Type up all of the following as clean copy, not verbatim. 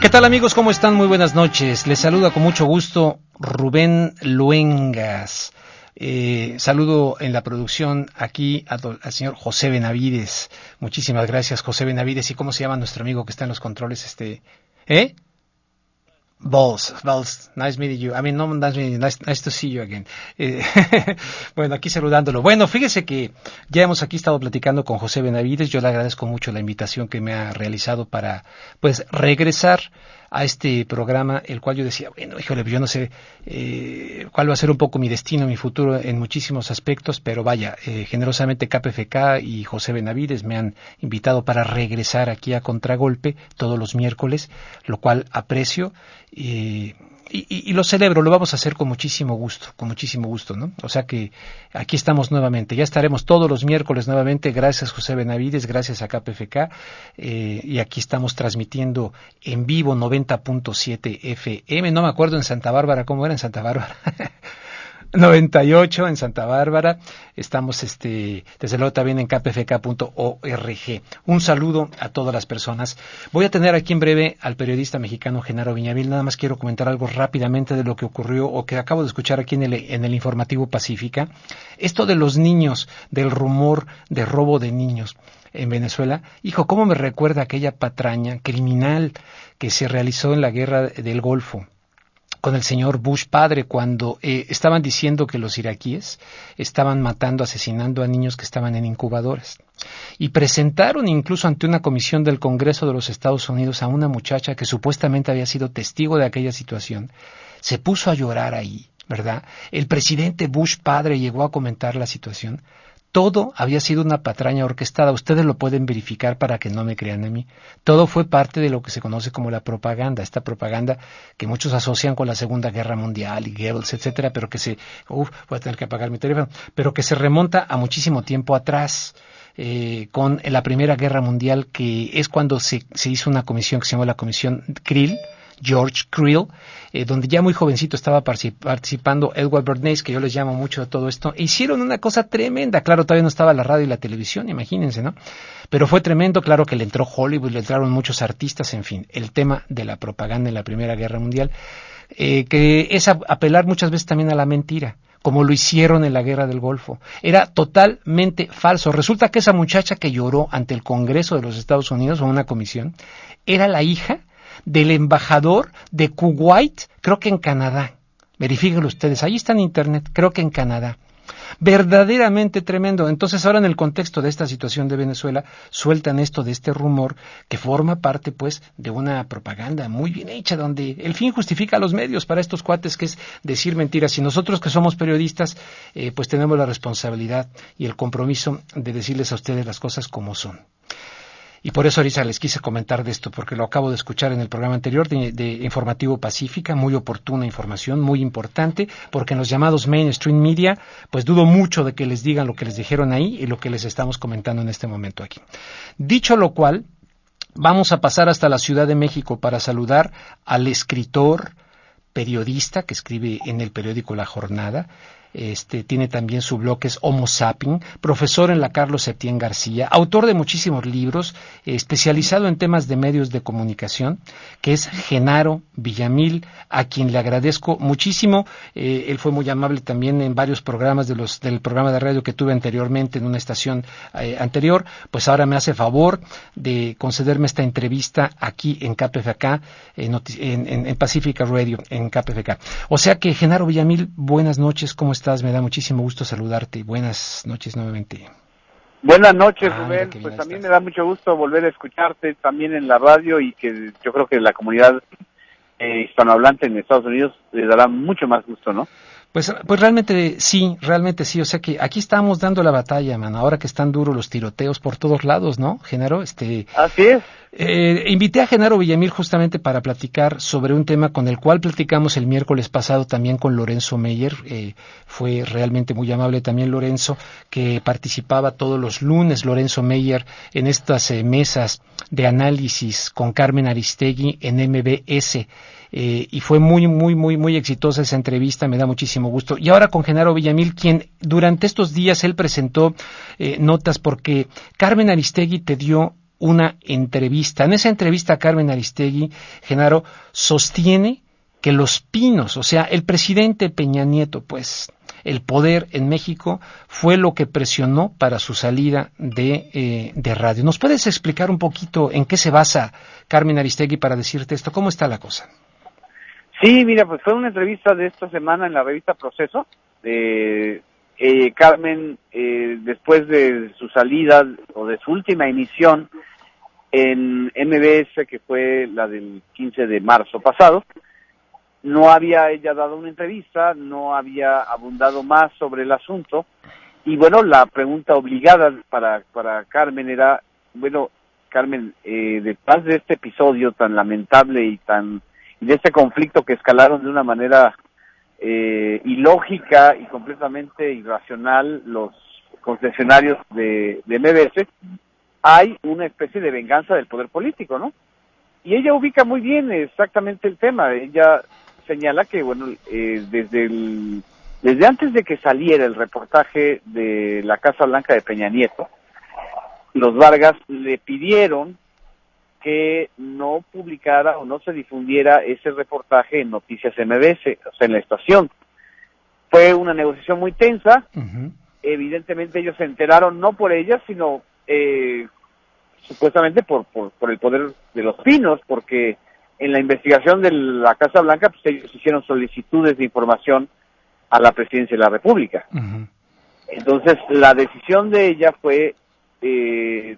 ¿Qué tal, amigos? ¿Cómo están? Muy buenas noches. Les saluda con mucho gusto Rubén Luengas. Saludo en la producción aquí al señor José Benavides. Muchísimas gracias, José Benavides. ¿Y cómo se llama nuestro amigo que está en los controles? Balls, nice meeting you. I mean, no, nice to see you again. Bueno, aquí saludándolo. Bueno, fíjese que ya hemos aquí estado platicando con José Benavides. Yo le agradezco mucho la invitación que me ha realizado para, pues, regresar a este programa, el cual yo decía, bueno, híjole, yo no sé cuál va a ser un poco mi destino, mi futuro en muchísimos aspectos, pero vaya, generosamente KPFK y José Benavides me han invitado para regresar aquí a Contragolpe todos los miércoles, lo cual aprecio y lo celebro, lo vamos a hacer con muchísimo gusto, ¿no? O sea que aquí estamos nuevamente, ya estaremos todos los miércoles nuevamente, gracias José Benavides, gracias a KPFK, y aquí estamos transmitiendo en vivo 90.7 FM, no me acuerdo en Santa Bárbara, ¿cómo era en Santa Bárbara? 98 en Santa Bárbara, estamos desde luego también en kpfk.org. Un saludo a todas las personas. Voy a tener aquí en breve al periodista mexicano Genaro Villamil. Nada más quiero comentar algo rápidamente de lo que ocurrió o que acabo de escuchar aquí en el informativo Pacífica. Esto de los niños, del rumor de robo de niños en Venezuela. Hijo, ¿cómo me recuerda aquella patraña criminal que se realizó en la guerra del Golfo con el señor Bush padre, cuando estaban diciendo que los iraquíes estaban matando, asesinando a niños que estaban en incubadoras? Y presentaron incluso ante una comisión del Congreso de los Estados Unidos a una muchacha que supuestamente había sido testigo de aquella situación. Se puso a llorar ahí, ¿verdad? El presidente Bush padre llegó a comentar la situación. Todo había sido una patraña orquestada. Ustedes lo pueden verificar para que no me crean a mí. Todo fue parte de lo que se conoce como la propaganda. Esta propaganda que muchos asocian con la Segunda Guerra Mundial y Goebbels, etcétera, pero que voy a tener que apagar mi teléfono, pero que se remonta a muchísimo tiempo atrás, con la Primera Guerra Mundial, que es cuando se hizo una comisión que se llamó la Comisión Krill, George Krill, donde ya muy jovencito estaba participando Edward Bernays, que yo les llamo mucho de todo esto. Hicieron una cosa tremenda, claro, todavía no estaba la radio y la televisión, imagínense, ¿no? Pero fue tremendo, claro que le entró Hollywood, le entraron muchos artistas, en fin, el tema de la propaganda en la Primera Guerra Mundial, que es apelar muchas veces también a la mentira, como lo hicieron en la Guerra del Golfo. Era totalmente falso. Resulta que esa muchacha que lloró ante el Congreso de los Estados Unidos o una comisión, era la hija del embajador de Kuwait, creo que en Canadá. Verifíquenlo ustedes, ahí está en internet, creo que en Canadá. Verdaderamente tremendo. Entonces ahora en el contexto de esta situación de Venezuela sueltan esto de este rumor que forma parte pues de una propaganda muy bien hecha, donde el fin justifica a los medios para estos cuates, que es decir mentiras. Y nosotros que somos periodistas pues tenemos la responsabilidad y el compromiso de decirles a ustedes las cosas como son. Y por eso ahorita les quise comentar de esto, porque lo acabo de escuchar en el programa anterior de Informativo Pacífica, muy oportuna información, muy importante, porque en los llamados mainstream media, pues dudo mucho de que les digan lo que les dijeron ahí y lo que les estamos comentando en este momento aquí. Dicho lo cual, vamos a pasar hasta la Ciudad de México para saludar al escritor, periodista que escribe en el periódico La Jornada. Tiene también su blog, que es Homo Sapien, profesor en la Carlos Septién García, autor de muchísimos libros, especializado en temas de medios de comunicación, que es Genaro Villamil, a quien le agradezco muchísimo. Él fue muy amable también en varios programas del programa de radio que tuve anteriormente en una estación anterior, pues ahora me hace favor de concederme esta entrevista aquí en KPFK, en Pacifica Radio, en KPFK. O sea que, Genaro Villamil, buenas noches, ¿cómo estás? Me da muchísimo gusto saludarte. Buenas noches nuevamente. Buenas noches, Rubén. Pues también me da mucho gusto volver a escucharte también en la radio, y que yo creo que la comunidad hispanohablante en Estados Unidos le dará mucho más gusto, ¿no? Pues realmente sí, o sea que aquí estamos dando la batalla, mano, ahora que están duros los tiroteos por todos lados, ¿no, Genaro? Así es. Invité a Genaro Villamil justamente para platicar sobre un tema con el cual platicamos el miércoles pasado también con Lorenzo Meyer. Fue realmente muy amable también Lorenzo, que participaba todos los lunes, Lorenzo Meyer, en estas mesas de análisis con Carmen Aristegui en MBS. Y fue muy exitosa esa entrevista, me da muchísimo gusto. Y ahora con Genaro Villamil, quien durante estos días él presentó notas, porque Carmen Aristegui te dio una entrevista. En esa entrevista, Carmen Aristegui, Genaro, sostiene que Los Pinos, o sea, el presidente Peña Nieto, pues, el poder en México fue lo que presionó para su salida de radio. ¿Nos puedes explicar un poquito en qué se basa Carmen Aristegui para decirte esto? ¿Cómo está la cosa? Sí, mira, pues fue una entrevista de esta semana en la revista Proceso. Carmen, después de su salida o de su última emisión en MBS, que fue la del 15 de marzo pasado, no había ella dado una entrevista, no había abundado más sobre el asunto, y bueno, la pregunta obligada para Carmen era, bueno, Carmen, detrás de este episodio tan lamentable y de este conflicto que escalaron de una manera ilógica y completamente irracional los concesionarios de MBS, hay una especie de venganza del poder político, ¿no? Y ella ubica muy bien exactamente el tema. Ella señala que, bueno, desde antes de que saliera el reportaje de la Casa Blanca de Peña Nieto, los Vargas le pidieron que no publicara o no se difundiera ese reportaje en Noticias MBS, o sea, en la estación. Fue una negociación muy tensa. Uh-huh. Evidentemente ellos se enteraron no por ella, sino supuestamente por el poder de Los Pinos, porque en la investigación de la Casa Blanca, pues ellos hicieron solicitudes de información a la Presidencia de la República. Uh-huh. Entonces, la decisión de ella fue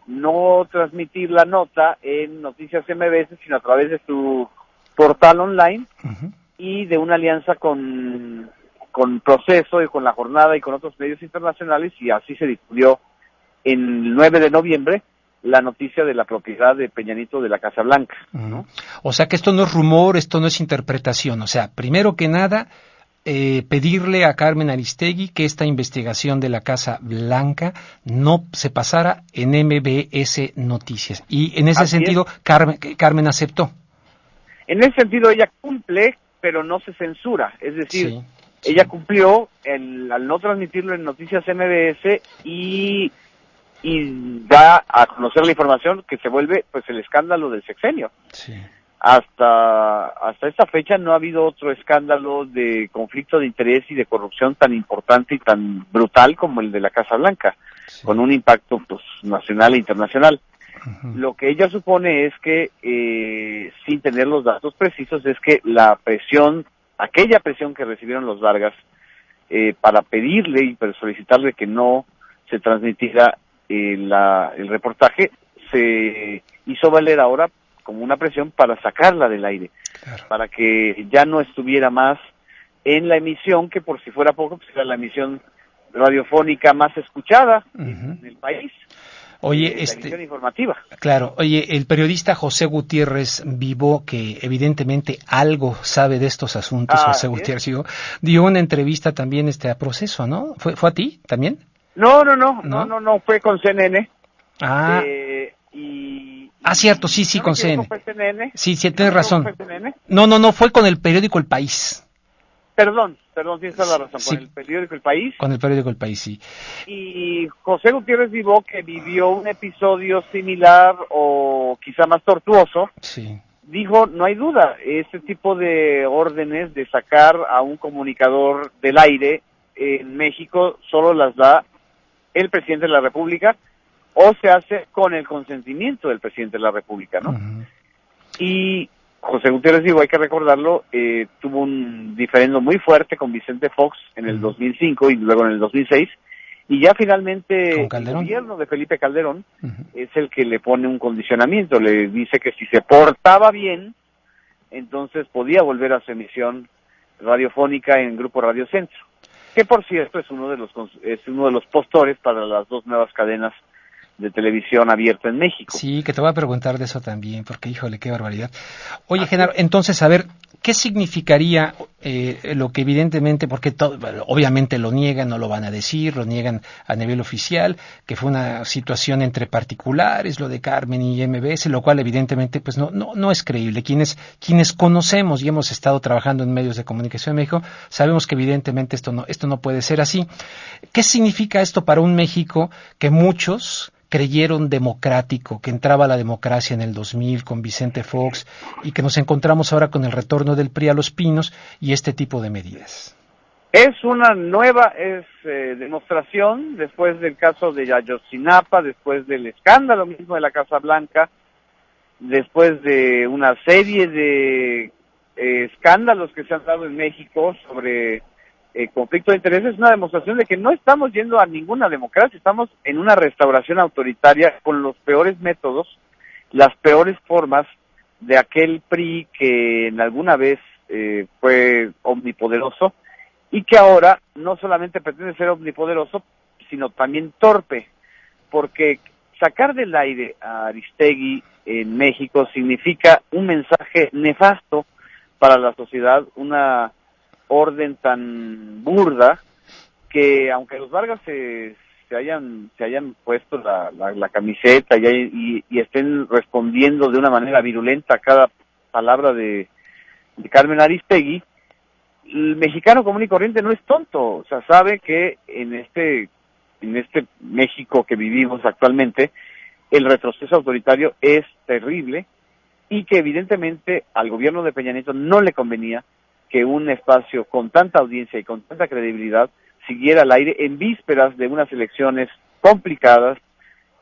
no transmitir la nota en Noticias MBS, sino a través de su portal online. Uh-huh. Y de una alianza con Proceso y con La Jornada y con otros medios internacionales, y así se difundió el 9 de noviembre la noticia de la propiedad de Peña Nieto de la Casa Blanca, ¿no? O sea que esto no es rumor, esto no es interpretación. O sea, primero que nada, pedirle a Carmen Aristegui que esta investigación de la Casa Blanca no se pasara en MBS Noticias. Y en ese sentido, Carmen aceptó. En ese sentido, ella cumple, pero no se censura. Es decir, ella cumplió al no transmitirlo en Noticias MBS y da a conocer la información que se vuelve pues el escándalo del sexenio. Sí. Hasta esta fecha no ha habido otro escándalo de conflicto de interés y de corrupción tan importante y tan brutal como el de la Casa Blanca, con un impacto pues nacional e internacional. Uh-huh. Lo que ella supone es que, sin tener los datos precisos, es que aquella presión que recibieron los Vargas para pedirle y para solicitarle que no se transmitiera el reportaje, se hizo valer ahora como una presión para sacarla del aire, claro, para que ya no estuviera más en la emisión, que por si fuera poco, pues era la emisión radiofónica más escuchada en el país. Oye, la emisión informativa. Claro, oye, el periodista José Gutiérrez Vivo, que evidentemente algo sabe de estos asuntos, José Gutiérrez Vivo, dio una entrevista también a Proceso, ¿no? ¿Fue a ti también? No, fue con CNN. Ah. Cierto, sí, con CNN. Sí, tienes razón. No, fue con el periódico El País. Perdón, tienes toda la razón, sí, con el periódico El País. Con el periódico El País, sí. Y José Gutiérrez Vivo, que vivió un episodio similar o quizá más tortuoso, sí, dijo, no hay duda, ese tipo de órdenes de sacar a un comunicador del aire en México solo las da el presidente de la República, o se hace con el consentimiento del presidente de la República, ¿no? Uh-huh. Y José Gutiérrez Vivo, hay que recordarlo, tuvo un diferendo muy fuerte con Vicente Fox en el 2005 y luego en el 2006, y ya finalmente el gobierno de Felipe Calderón es el que le pone un condicionamiento, le dice que si se portaba bien, entonces podía volver a su emisión radiofónica en Grupo Radio Centro, que por cierto es uno de los postores para las dos nuevas cadenas de televisión abierta en México. Sí, que te voy a preguntar de eso también, porque híjole, qué barbaridad. Oye, Genaro, entonces, a ver, ¿qué significaría lo que evidentemente, porque obviamente lo niegan, no lo van a decir, lo niegan a nivel oficial, que fue una situación entre particulares, lo de Carmen y MBS, lo cual evidentemente pues no es creíble. Quienes conocemos y hemos estado trabajando en medios de comunicación en México, sabemos que evidentemente esto no puede ser así. ¿Qué significa esto para un México que muchos creyeron democrático, que entraba la democracia en el 2000 con Vicente Fox y que nos encontramos ahora con el retorno del PRI a Los Pinos y este tipo de medidas? Es una nueva demostración después del caso de Ayotzinapa, después del escándalo mismo de la Casa Blanca, después de una serie de escándalos que se han dado en México sobre conflicto de intereses. Es una demostración de que no estamos yendo a ninguna democracia, estamos en una restauración autoritaria con los peores métodos, las peores formas de aquel PRI que en alguna vez fue omnipoderoso, y que ahora no solamente pretende ser omnipoderoso, sino también torpe, porque sacar del aire a Aristegui en México significa un mensaje nefasto para la sociedad, una orden tan burda que aunque los Vargas se hayan puesto la camiseta y estén respondiendo de una manera virulenta a cada palabra de Carmen Aristegui, el mexicano común y corriente no es tonto, o sea, sabe que en este México que vivimos actualmente, el retroceso autoritario es terrible y que evidentemente al gobierno de Peña Nieto no le convenía que un espacio con tanta audiencia y con tanta credibilidad siguiera al aire en vísperas de unas elecciones complicadas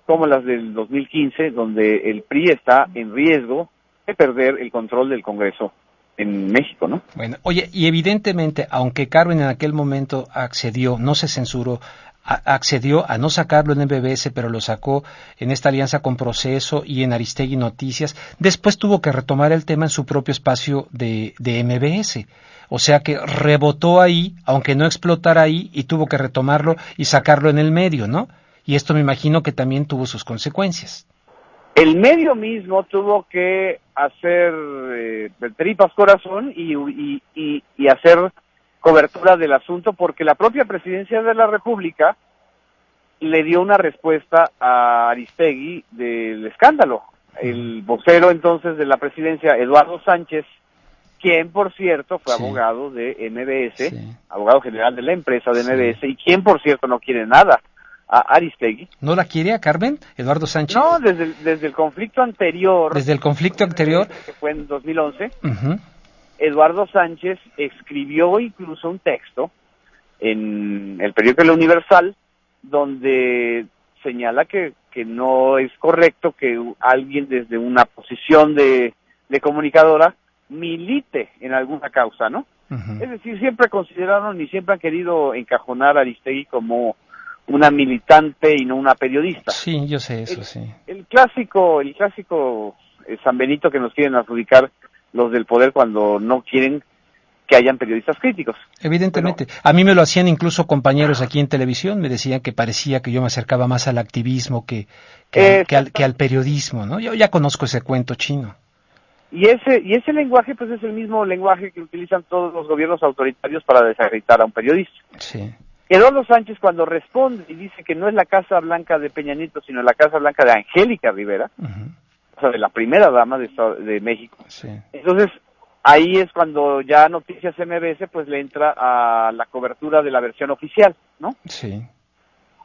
como las del 2015, donde el PRI está en riesgo de perder el control del Congreso en México, ¿no? Bueno, oye, y evidentemente, aunque Carmen en aquel momento accedió, no se censuró, accedió a no sacarlo en MBS, pero lo sacó en esta alianza con Proceso y en Aristegui Noticias, después tuvo que retomar el tema en su propio espacio de MBS. O sea que rebotó ahí, aunque no explotara ahí, y tuvo que retomarlo y sacarlo en el medio, ¿no? Y esto me imagino que también tuvo sus consecuencias. El medio mismo tuvo que hacer tripas corazón y hacer cobertura del asunto, porque la propia Presidencia de la República le dio una respuesta a Aristegui del escándalo. El vocero entonces de la Presidencia, Eduardo Sánchez, quien por cierto fue abogado de MBS, abogado general de la empresa de MBS, y quien por cierto no quiere nada a Aristegui. ¿No la quiere a Carmen, Eduardo Sánchez? No, desde el conflicto anterior. Desde el conflicto anterior. Que fue en 2011. Eduardo Sánchez escribió incluso un texto en el periódico El Universal donde señala que no es correcto que alguien desde una posición de comunicadora milite en alguna causa, ¿no? Es decir, siempre consideraron y siempre han querido encajonar a Aristegui como una militante y no una periodista. Sí, yo sé eso, sí. El clásico San Benito que nos quieren adjudicar los del poder cuando no quieren que hayan periodistas críticos. Evidentemente. Bueno, a mí me lo hacían incluso compañeros aquí en televisión, me decían que parecía que yo me acercaba más al activismo que al periodismo, ¿no? Yo ya conozco ese cuento chino. Y ese lenguaje, pues es el mismo lenguaje que utilizan todos los gobiernos autoritarios para desacreditar a un periodista. Sí. Eduardo Sánchez, cuando responde y dice que no es la Casa Blanca de Peña Nieto, sino la Casa Blanca de Angélica Rivera, o sea, de la primera dama de México. Sí. Entonces, ahí es cuando ya Noticias MBS pues le entra a la cobertura de la versión oficial, ¿no? Sí.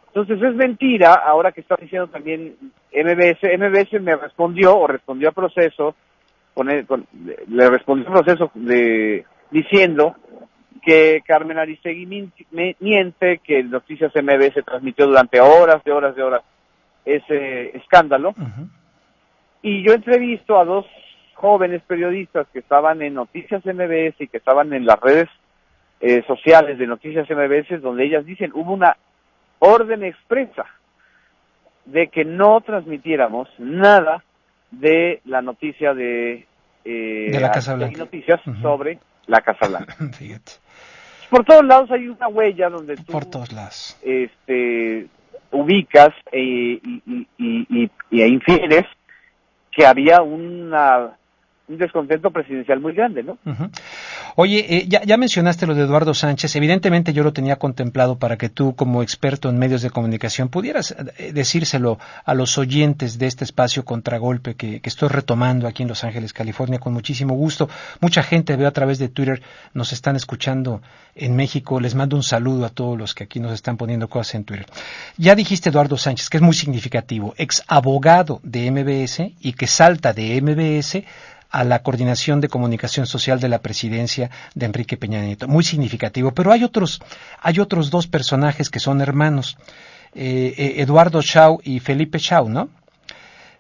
Entonces es mentira, ahora que está diciendo también MBS me respondió a Proceso, le respondió a Proceso diciendo que Carmen Aristegui miente, que Noticias MBS transmitió durante horas ese escándalo. Y yo entrevisto a dos jóvenes periodistas que estaban en Noticias MBS y que estaban en las redes sociales de Noticias MBS, donde ellas dicen, hubo una orden expresa de que no transmitiéramos nada de la noticia de la Casa Blanca. Noticias sobre la Casa Blanca. Fíjate. Por todos lados hay una huella donde tú por todos lados. Ubicas e infieres que había una un descontento presidencial muy grande, ¿no? Uh-huh. Oye, ya mencionaste lo de Eduardo Sánchez. Evidentemente yo lo tenía contemplado para que tú, como experto en medios de comunicación, pudieras decírselo a los oyentes de este espacio Contragolpe que estoy retomando aquí en Los Ángeles, California, con muchísimo gusto. Mucha gente, veo a través de Twitter, nos están escuchando en México. Les mando un saludo a todos los que aquí nos están poniendo cosas en Twitter. Ya dijiste Eduardo Sánchez, que es muy significativo, ex abogado de MBS y que salta de MBS a la Coordinación de Comunicación Social de la Presidencia de Enrique Peña Nieto. Muy significativo. Pero hay otros dos personajes que son hermanos, Eduardo Chao y Felipe Chao, ¿no?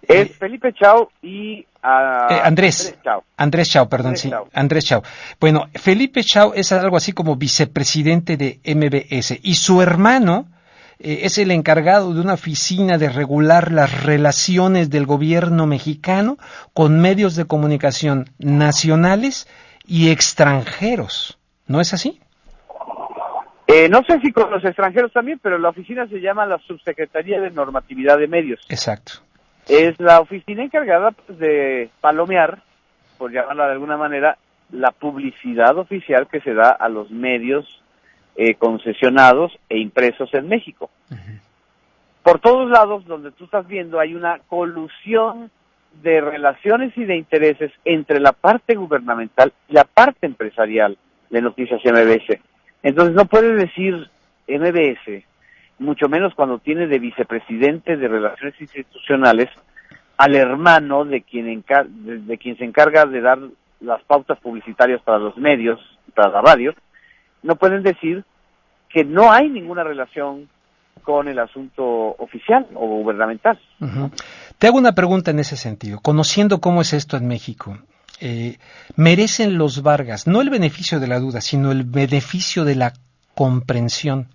Es Felipe Chao y Andrés Chao. Andrés Chao, perdón, Andrés, sí, Chao. Andrés Chao. Bueno, Felipe Chao es algo así como vicepresidente de MBS y su hermano es el encargado de una oficina de regular las relaciones del gobierno mexicano con medios de comunicación nacionales y extranjeros. ¿No es así? No sé si con los extranjeros también, pero la oficina se llama la Subsecretaría de Normatividad de Medios. Exacto. Es la oficina encargada pues, de palomear, por llamarla de alguna manera, la publicidad oficial que se da a los medios concesionados e impresos en México. Uh-huh. Por todos lados, donde tú estás viendo, hay una colusión de relaciones y de intereses entre la parte gubernamental y la parte empresarial de Noticias MBS. Entonces no puedes decir MBS, mucho menos cuando tiene de vicepresidente de Relaciones Institucionales al hermano de quien se encarga de dar las pautas publicitarias para los medios, para la radio. No pueden decir que no hay ninguna relación con el asunto oficial o gubernamental. Uh-huh. Te hago una pregunta en ese sentido. Conociendo cómo es esto en México, ¿merecen los Vargas no el beneficio de la duda, sino el beneficio de la comprensión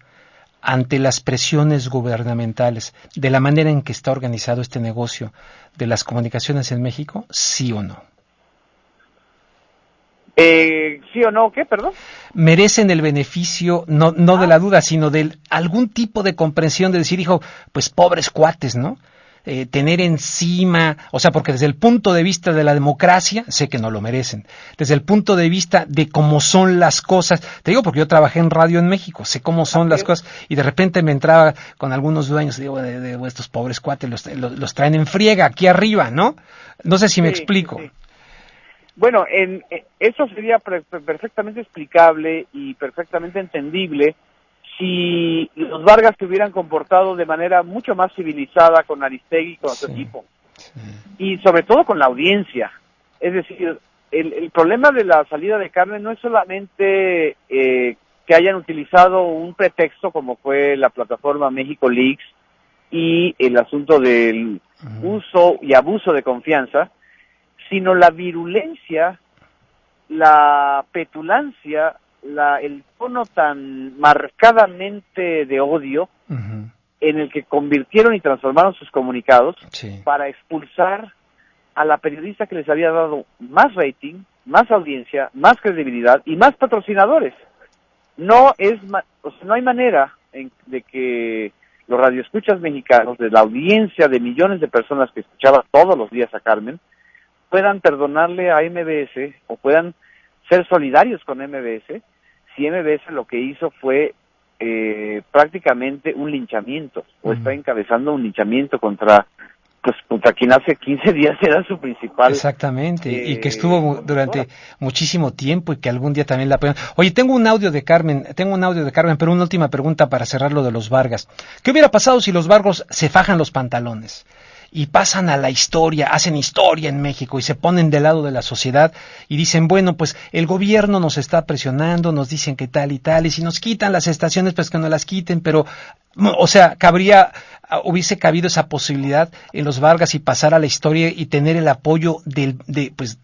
ante las presiones gubernamentales de la manera en que está organizado este negocio de las comunicaciones en México? ¿Sí o no? ¿Sí o no? ¿Qué? Perdón. Merecen el beneficio, no de la duda, sino de algún tipo de comprensión de decir, hijo, pues pobres cuates, ¿no? Tener encima, o sea, porque desde el punto de vista de la democracia, sé que no lo merecen. Desde el punto de vista de cómo son las cosas, te digo porque yo trabajé en radio en México, sé cómo son las cosas, y de repente me entraba con algunos dueños, digo, de estos pobres cuates, los traen en friega aquí arriba, ¿no? No sé si me explico. Sí. Bueno, eso sería perfectamente explicable y perfectamente entendible si los Vargas se hubieran comportado de manera mucho más civilizada con Aristegui y con su equipo. Sí. Y sobre todo con la audiencia. Es decir, el problema de la salida de Carmen no es solamente que hayan utilizado un pretexto como fue la plataforma México Leaks y el asunto del uso y abuso de confianza, sino la virulencia, la petulancia, el tono tan marcadamente de odio uh-huh. en el que convirtieron y transformaron sus comunicados sí. para expulsar a la periodista que les había dado más rating, más audiencia, más credibilidad y más patrocinadores. No hay manera de que los radioescuchas mexicanos, de la audiencia de millones de personas que escuchaba todos los días a Carmen, puedan perdonarle a MBS o puedan ser solidarios con MBS si MBS lo que hizo fue prácticamente un linchamiento o está encabezando un linchamiento contra quien hace 15 días era su principal. Exactamente, y que estuvo durante muchísimo tiempo y que algún día también la apoyan. Oye, tengo un audio de Carmen, pero una última pregunta para cerrar lo de los Vargas. ¿Qué hubiera pasado si los Vargas se fajan los pantalones y pasan a la historia, hacen historia en México y se ponen del lado de la sociedad y dicen, bueno, pues el gobierno nos está presionando, nos dicen que tal y tal, y si nos quitan las estaciones, pues que no las quiten, pero, o sea, hubiese cabido esa posibilidad en los Vargas y pasar a la historia y tener el apoyo de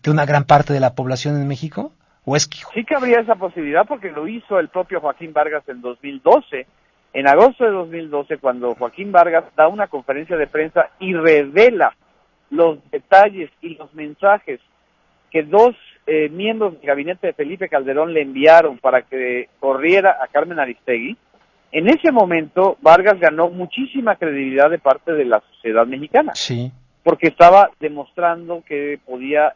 una gran parte de la población en México? ¿O es que... Sí cabría esa posibilidad porque lo hizo el propio Joaquín Vargas en 2012. En agosto de 2012, cuando Joaquín Vargas da una conferencia de prensa y revela los detalles y los mensajes que dos miembros del gabinete de Felipe Calderón le enviaron para que corriera a Carmen Aristegui, en ese momento Vargas ganó muchísima credibilidad de parte de la sociedad mexicana. Sí. Porque estaba demostrando que podía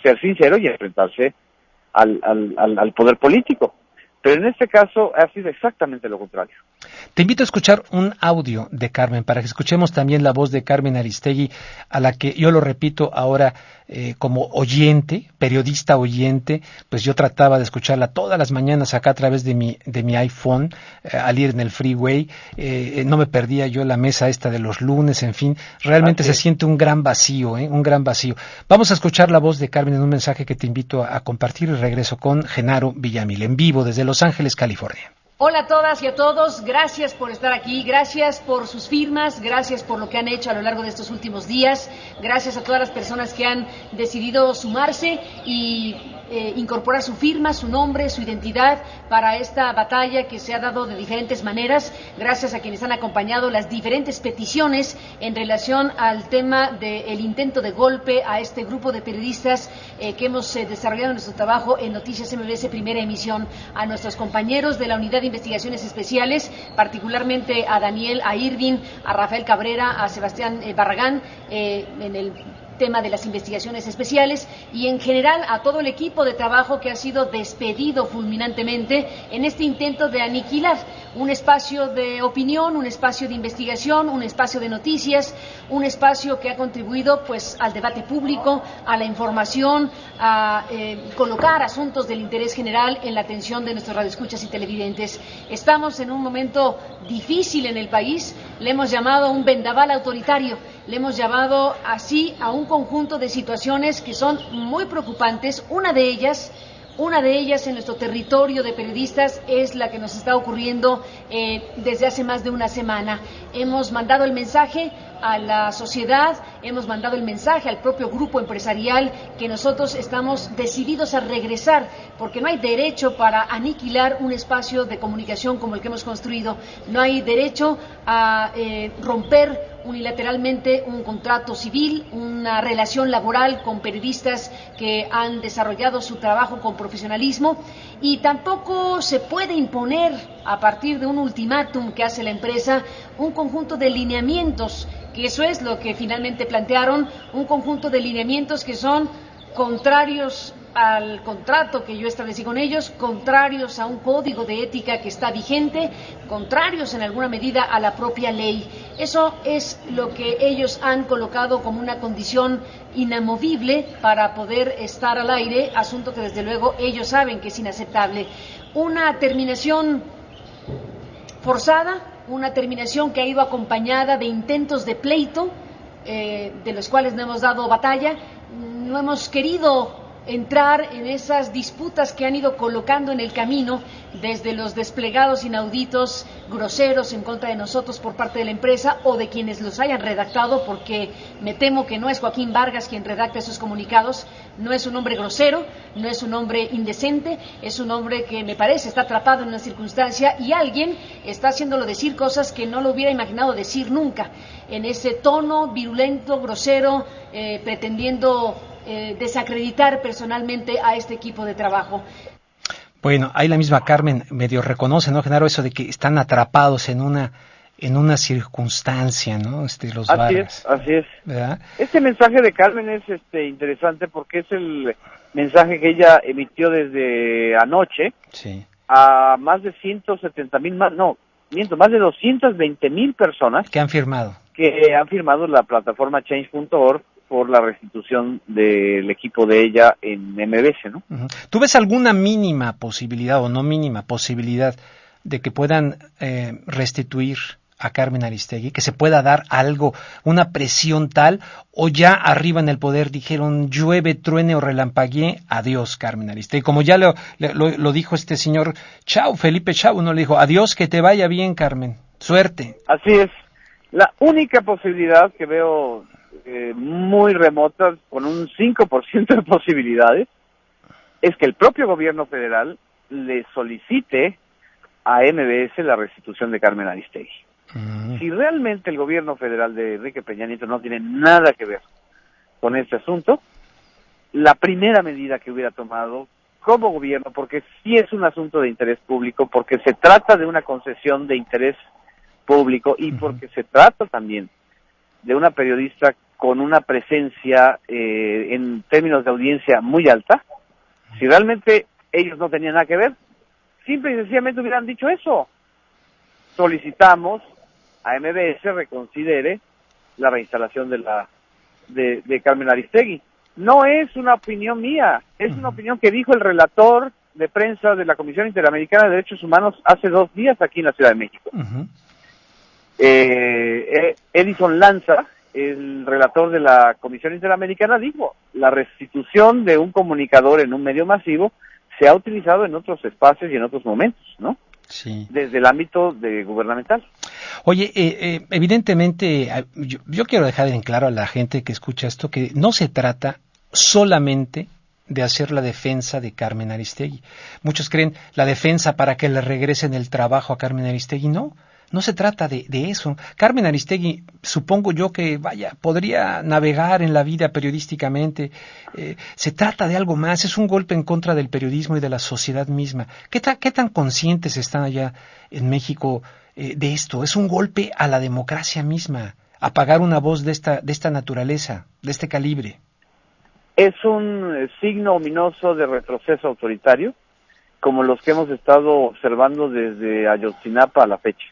ser sincero y enfrentarse al poder político. Pero en este caso ha sido exactamente lo contrario. Te invito a escuchar un audio de Carmen, para que escuchemos también la voz de Carmen Aristegui, a la que yo lo repito ahora como oyente, periodista oyente, pues yo trataba de escucharla todas las mañanas acá a través de mi iPhone, al ir en el freeway, no me perdía yo la mesa esta de los lunes, en fin, realmente se siente un gran vacío, un gran vacío. Vamos a escuchar la voz de Carmen en un mensaje que te invito a compartir y regreso con Genaro Villamil, en vivo desde Los Ángeles, California. Hola a todas y a todos, gracias por estar aquí, gracias por sus firmas, gracias por lo que han hecho a lo largo de estos últimos días, gracias a todas las personas que han decidido sumarse y incorporar su firma, su nombre, su identidad para esta batalla que se ha dado de diferentes maneras, gracias a quienes han acompañado las diferentes peticiones en relación al tema del intento de golpe a este grupo de periodistas que hemos desarrollado nuestro trabajo en Noticias MBS Primera Emisión, a nuestros compañeros de la Unidad de Investigaciones Especiales, particularmente a Daniel, a Irving, a Rafael Cabrera, a Sebastián Barragán, en el tema de las investigaciones especiales, y en general a todo el equipo de trabajo que ha sido despedido fulminantemente en este intento de aniquilar un espacio de opinión, un espacio de investigación, un espacio de noticias, un espacio que ha contribuido pues al debate público, a la información, a colocar asuntos del interés general en la atención de nuestros radioescuchas y televidentes. Estamos en un momento difícil en el país, le hemos llamado un vendaval autoritario, le hemos llamado así a un conjunto de situaciones que son muy preocupantes. Una de ellas en nuestro territorio de periodistas es la que nos está ocurriendo desde hace más de una semana. Hemos mandado el mensaje a la sociedad, hemos mandado el mensaje al propio grupo empresarial que nosotros estamos decididos a regresar, porque no hay derecho para aniquilar un espacio de comunicación como el que hemos construido, no hay derecho a romper unilateralmente un contrato civil, una relación laboral con periodistas que han desarrollado su trabajo con profesionalismo, y tampoco se puede imponer a partir de un ultimátum que hace la empresa un conjunto de lineamientos, que eso es lo que finalmente plantearon, un conjunto de lineamientos que son contrarios al contrato que yo establecí con ellos, contrarios a un código de ética que está vigente, contrarios en alguna medida a la propia ley. Eso es lo que ellos han colocado como una condición inamovible para poder estar al aire, asunto que desde luego ellos saben que es inaceptable. Una terminación forzada, una terminación que ha ido acompañada de intentos de pleito, de los cuales no hemos dado batalla, no hemos querido entrar en esas disputas que han ido colocando en el camino desde los desplegados inauditos, groseros en contra de nosotros por parte de la empresa o de quienes los hayan redactado, porque me temo que no es Joaquín Vargas quien redacta esos comunicados, no es un hombre grosero, no es un hombre indecente, es un hombre que me parece está atrapado en una circunstancia y alguien está haciéndolo decir cosas que no lo hubiera imaginado decir nunca, en ese tono virulento, grosero, pretendiendo desacreditar personalmente a este equipo de trabajo. Bueno, ahí la misma Carmen medio reconoce, ¿no, Genaro? Eso de que están atrapados en una circunstancia, ¿no? Los Vargas. Así es. ¿Verdad? Este mensaje de Carmen es interesante porque es el mensaje que ella emitió desde anoche, sí, a más de 170,000, más de 220,000 personas que han firmado la plataforma Change.org por la restitución del equipo de ella en MBS, ¿no? Uh-huh. ¿Tú ves alguna mínima posibilidad o no mínima posibilidad de que puedan restituir a Carmen Aristegui, que se pueda dar algo, una presión tal, o ya arriba en el poder dijeron llueve, truene o relampaguee, adiós Carmen Aristegui? Como ya lo dijo este señor Felipe Chau, uno le dijo, adiós, que te vaya bien, Carmen, suerte. Así es. La única posibilidad que veo muy remota, con un 5% de posibilidades, es que el propio gobierno federal le solicite a MBS la restitución de Carmen Aristegui. Si realmente el gobierno federal de Enrique Peña Nieto no tiene nada que ver con este asunto, la primera medida que hubiera tomado como gobierno, porque sí es un asunto de interés público, porque se trata de una concesión de interés público y porque se trata también de una periodista con una presencia en términos de audiencia muy alta. Si realmente ellos no tenían nada que ver, simple y sencillamente hubieran dicho eso. Solicitamos a MBS reconsidere la reinstalación de Carmen Aristegui. No es una opinión mía, es una opinión que dijo el relator de prensa de la Comisión Interamericana de Derechos Humanos hace 2 días aquí en la Ciudad de México. Edison Lanza, el relator de la Comisión Interamericana, dijo: la restitución de un comunicador en un medio masivo se ha utilizado en otros espacios y en otros momentos, ¿no? Sí. Desde el ámbito gubernamental. Oye, evidentemente, yo quiero dejar en claro a la gente que escucha esto que no se trata solamente de hacer la defensa de Carmen Aristegui. Muchos creen la defensa para que le regresen el trabajo a Carmen Aristegui. No se trata de eso. Carmen Aristegui, supongo yo que, podría navegar en la vida periodísticamente. Se trata de algo más. Es un golpe en contra del periodismo y de la sociedad misma. ¿Qué tan conscientes están allá en México de esto? Es un golpe a la democracia misma, apagar una voz de esta naturaleza, de este calibre. Es un signo ominoso de retroceso autoritario, como los que hemos estado observando desde Ayotzinapa a la fecha.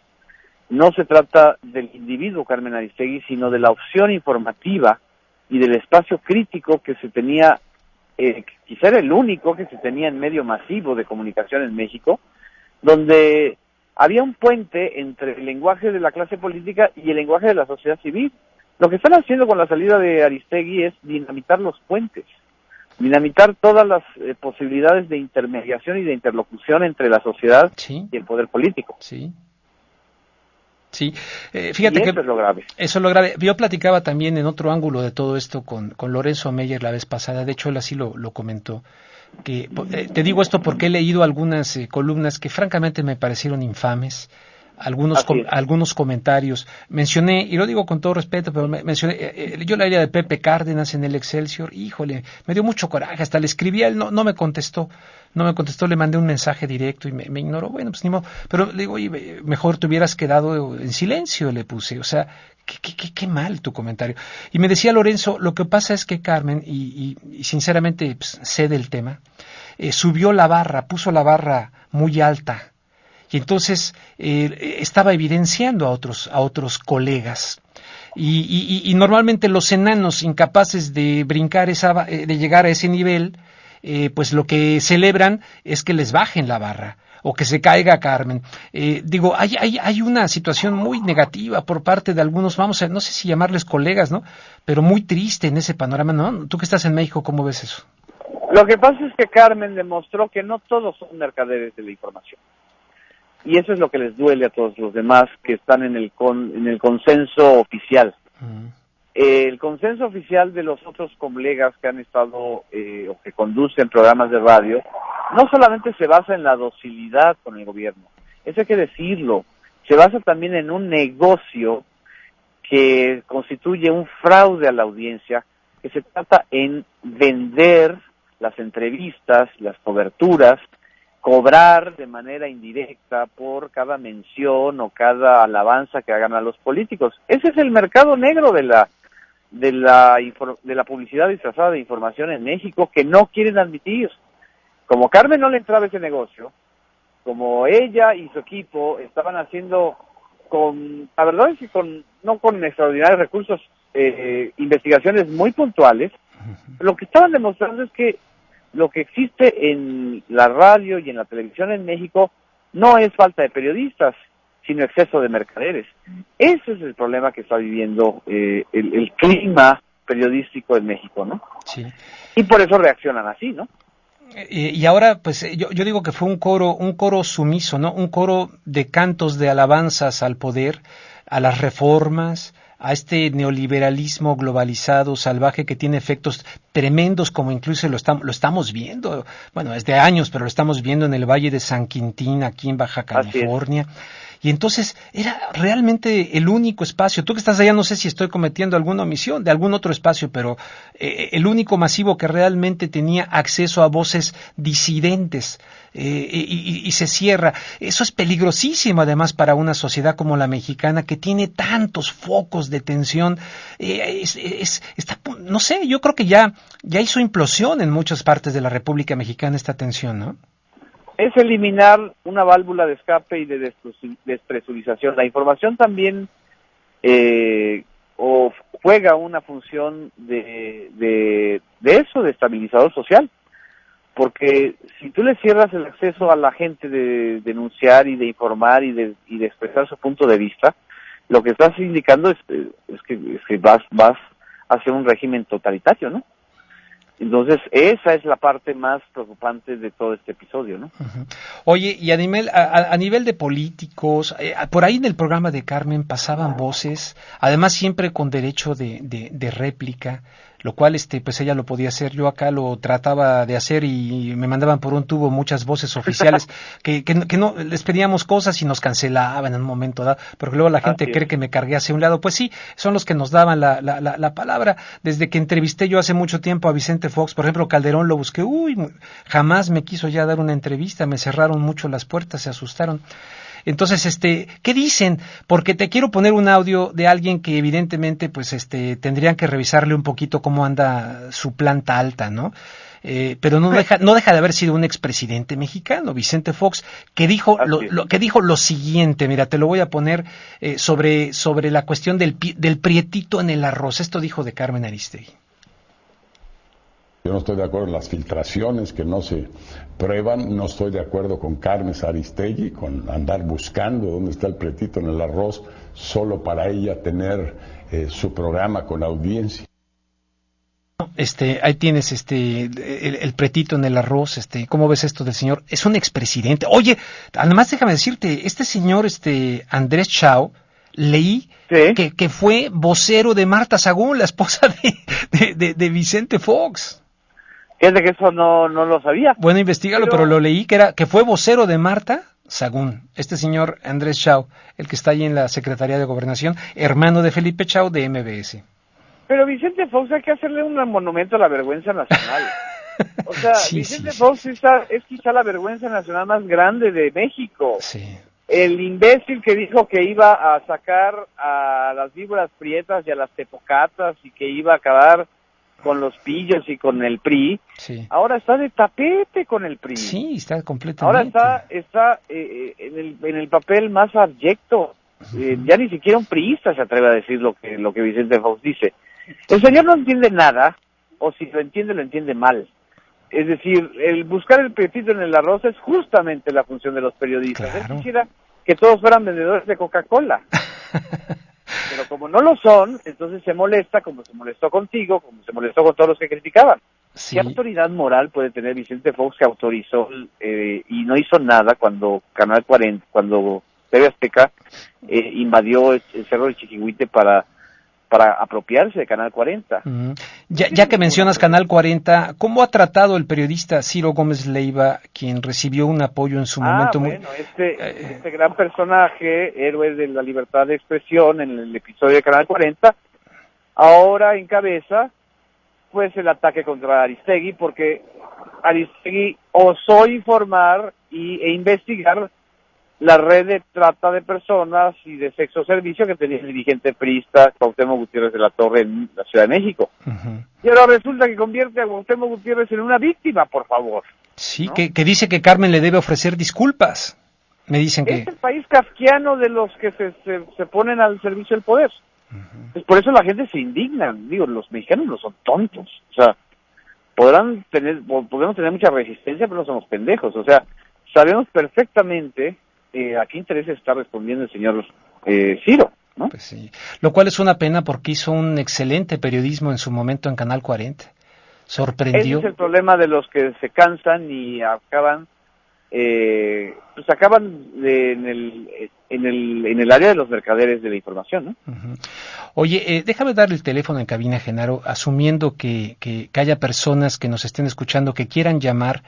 No se trata del individuo Carmen Aristegui, sino de la opción informativa y del espacio crítico que se tenía, quizá era el único que se tenía en medio masivo de comunicación en México, donde había un puente entre el lenguaje de la clase política y el lenguaje de la sociedad civil. Lo que están haciendo con la salida de Aristegui es dinamitar los puentes, dinamitar todas las posibilidades de intermediación y de interlocución entre la sociedad y el poder político. Sí. Sí, fíjate y que eso es lo grave. Eso es lo grave. Yo platicaba también en otro ángulo de todo esto con Lorenzo Meyer la vez pasada. De hecho, él así lo comentó. Que te digo esto porque he leído algunas columnas que francamente me parecieron infames. Algunos comentarios. Mencioné, y lo digo con todo respeto, pero mencioné, yo la idea de Pepe Cárdenas en el Excelsior. Híjole, me dio mucho coraje. Hasta le escribí a él, no me contestó. Le mandé un mensaje directo y me ignoró. Bueno, pues ni modo. Pero le digo, oye, mejor te hubieras quedado en silencio, le puse. O sea, qué mal tu comentario. Y me decía Lorenzo, lo que pasa es que Carmen, y sinceramente pues, sé del tema, puso la barra muy alta. Y entonces estaba evidenciando a otros colegas. Y normalmente los enanos incapaces de brincar de llegar a ese nivel, pues lo que celebran es que les bajen la barra o que se caiga Carmen. Hay una situación muy negativa por parte de algunos, no sé si llamarles colegas, ¿no? Pero muy triste en ese panorama, ¿no? Tú que estás en México, ¿cómo ves eso? Lo que pasa es que Carmen demostró que no todos son mercaderes de la información. Y eso es lo que les duele a todos los demás que están en el consenso oficial. El consenso oficial de los otros colegas que han estado o que conducen programas de radio no solamente se basa en la docilidad con el gobierno, eso hay que decirlo, se basa también en un negocio que constituye un fraude a la audiencia, que se trata en vender las entrevistas, las coberturas, cobrar de manera indirecta por cada mención o cada alabanza que hagan a los políticos. Ese es el mercado negro de la publicidad disfrazada de información en México que no quieren admitir. Como Carmen no le entraba ese negocio, como ella y su equipo estaban haciendo la verdad es que no con extraordinarios recursos, investigaciones muy puntuales, lo que estaban demostrando es que lo que existe en la radio y en la televisión en México no es falta de periodistas, sino exceso de mercaderes. Ese es el problema que está viviendo el clima periodístico en México, ¿no? Sí. Y por eso reaccionan así, ¿no? Y ahora, pues, yo digo que fue un coro sumiso, ¿no? Un coro de cantos de alabanzas al poder, a las reformas, a este neoliberalismo globalizado, salvaje, que tiene efectos tremendos, como incluso lo estamos viendo, bueno, desde años, pero lo estamos viendo en el Valle de San Quintín, aquí en Baja California. y entonces era realmente el único espacio. Tú que estás allá, no sé si estoy cometiendo alguna omisión de algún otro espacio, pero el único masivo que realmente tenía acceso a voces disidentes, y se cierra. Eso es peligrosísimo además para una sociedad como la mexicana, que tiene tantos focos de tensión. No sé, yo creo que ya hizo implosión en muchas partes de la República Mexicana esta tensión, ¿no? Es eliminar una válvula de escape y de despresurización. La información también juega una función de eso, de estabilizador social, porque si tú le cierras el acceso a la gente de denunciar y de informar y de expresar su punto de vista, lo que estás indicando es que vas hacia un régimen totalitario, ¿no? Entonces, esa es la parte más preocupante de todo este episodio, ¿no? Uh-huh. Oye, y a nivel de políticos, por ahí en el programa de Carmen pasaban voces, además siempre con derecho de réplica, lo cual pues ella lo podía hacer. Yo acá lo trataba de hacer y me mandaban por un tubo muchas voces oficiales que no les pedíamos cosas y nos cancelaban en un momento dado, porque luego la gente cree que me cargué hacia un lado. Pues sí, son los que nos daban la palabra. Desde que entrevisté yo hace mucho tiempo a Vicente Fox, por ejemplo, Calderón lo busqué, jamás me quiso ya dar una entrevista, me cerraron mucho las puertas, se asustaron. Entonces, ¿qué dicen? Porque te quiero poner un audio de alguien que evidentemente, pues, tendrían que revisarle un poquito cómo anda su planta alta, ¿no? Pero no deja de haber sido un expresidente mexicano, Vicente Fox, que dijo lo siguiente. Mira, te lo voy a poner sobre la cuestión del prietito en el arroz. Esto dijo de Carmen Aristegui. Yo no estoy de acuerdo en las filtraciones que no se prueban, no estoy de acuerdo con Carmen Aristegui, con andar buscando dónde está el prietito en el arroz, solo para ella tener su programa con audiencia. Ahí tienes el pretito en el arroz. ¿Cómo ves esto del señor? Es un expresidente. Oye, además déjame decirte, este señor, Andrés Chao, leí que fue vocero de Marta Sagún, la esposa de Vicente Fox. Fíjate que eso no lo sabía. Bueno, investígalo, pero lo leí que fue vocero de Marta Sagún. Este señor Andrés Chao, el que está ahí en la Secretaría de Gobernación, hermano de Felipe Chao de MBS. Pero Vicente Fox hay que hacerle un monumento a la vergüenza nacional. O sea, Vicente Fox es quizá la vergüenza nacional más grande de México. Sí. El imbécil que dijo que iba a sacar a las víboras prietas y a las tepocatas y que iba a acabar con los pillos y con el PRI, ahora está de tapete con el PRI. Sí, está completamente. Ahora está en el papel más abyecto. Ya ni siquiera un priista se atreve a decir lo que Vicente Fox dice. El señor no entiende nada, o si lo entiende mal. Es decir, el buscar el prietito en el arroz es justamente la función de los periodistas. Claro. Él quisiera que todos fueran vendedores de Coca-Cola. Pero como no lo son, entonces se molesta, como se molestó contigo, como se molestó con todos los que criticaban. Sí. ¿Qué autoridad moral puede tener Vicente Fox, que autorizó y no hizo nada cuando Canal 40, cuando TV Azteca invadió el Cerro del Chiquihuite para apropiarse de Canal 40? Ya que mencionas Canal 40, ¿cómo ha tratado el periodista Ciro Gómez Leiva, quien recibió un apoyo en su momento? Bueno, este gran personaje, héroe de la libertad de expresión en el episodio de Canal 40, ahora encabeza pues el ataque contra Aristegui, porque Aristegui osó informar e investigar la red de trata de personas y de sexo servicio que tenía el dirigente priista Cuauhtémoc Gutiérrez de la Torre en la Ciudad de México. Uh-huh. Y ahora resulta que convierte a Cuauhtémoc Gutiérrez en una víctima, por favor. Sí, ¿no? que dice que Carmen le debe ofrecer disculpas. Me dicen que... Es el país kafkiano de los que se ponen al servicio del poder. Uh-huh. Pues por eso la gente se indigna. Digo, los mexicanos no son tontos. O sea, podemos tener mucha resistencia, pero no somos pendejos. O sea, sabemos perfectamente... ¿a qué interés está respondiendo el señor Ciro? ¿No? Pues sí. Lo cual es una pena porque hizo un excelente periodismo en su momento en Canal 40. Sorprendió. Ese es el problema de los que se cansan y acaban en el área de los mercaderes de la información, ¿no? Uh-huh. Oye, déjame darle el teléfono en cabina, Genaro, asumiendo que haya personas que nos estén escuchando que quieran llamar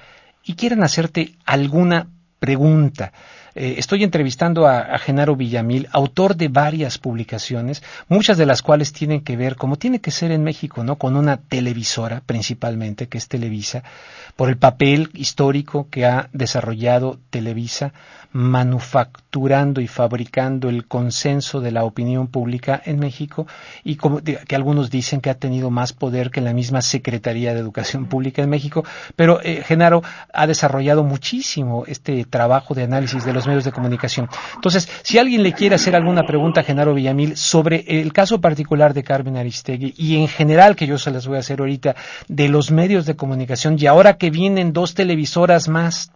y quieran hacerte alguna pregunta. estoy entrevistando a Genaro Villamil, autor de varias publicaciones, muchas de las cuales tienen que ver, como tiene que ser en México, ¿no?, con una televisora principalmente, que es Televisa, por el papel histórico que ha desarrollado Televisa, manufacturando y fabricando el consenso de la opinión pública en México, y como que algunos dicen que ha tenido más poder que la misma Secretaría de Educación Pública en México, pero Genaro ha desarrollado muchísimo este trabajo de análisis de los medios de comunicación. Entonces, si alguien le quiere hacer alguna pregunta a Genaro Villamil sobre el caso particular de Carmen Aristegui y en general, que yo se las voy a hacer ahorita, de los medios de comunicación, y ahora que vienen dos televisoras más,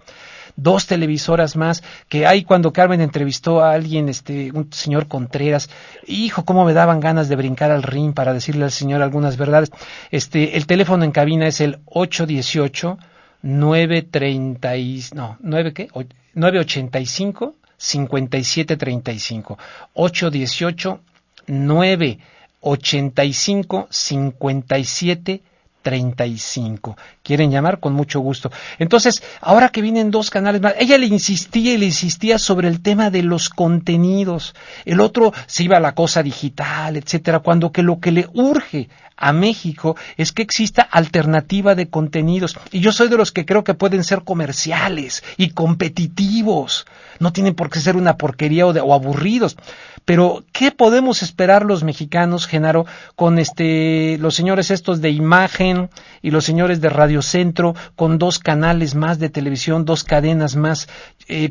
que hay, cuando Carmen entrevistó a alguien, un señor Contreras, hijo, cómo me daban ganas de brincar al ring para decirle al señor algunas verdades. El teléfono en cabina es el 985 5735, 818 985 5735. ¿Quieren llamar? Con mucho gusto. Entonces, ahora que vienen dos canales más, ella le insistía sobre el tema de los contenidos. El otro se iba a la cosa digital, etcétera, cuando que lo que le urge a México es que exista alternativa de contenidos. Y yo soy de los que creo que pueden ser comerciales y competitivos. No tienen por qué ser una porquería o aburridos. Pero, ¿qué podemos esperar los mexicanos, Genaro, con los señores estos de Imagen y los señores de Radio Centro, con dos canales más de televisión, dos cadenas más,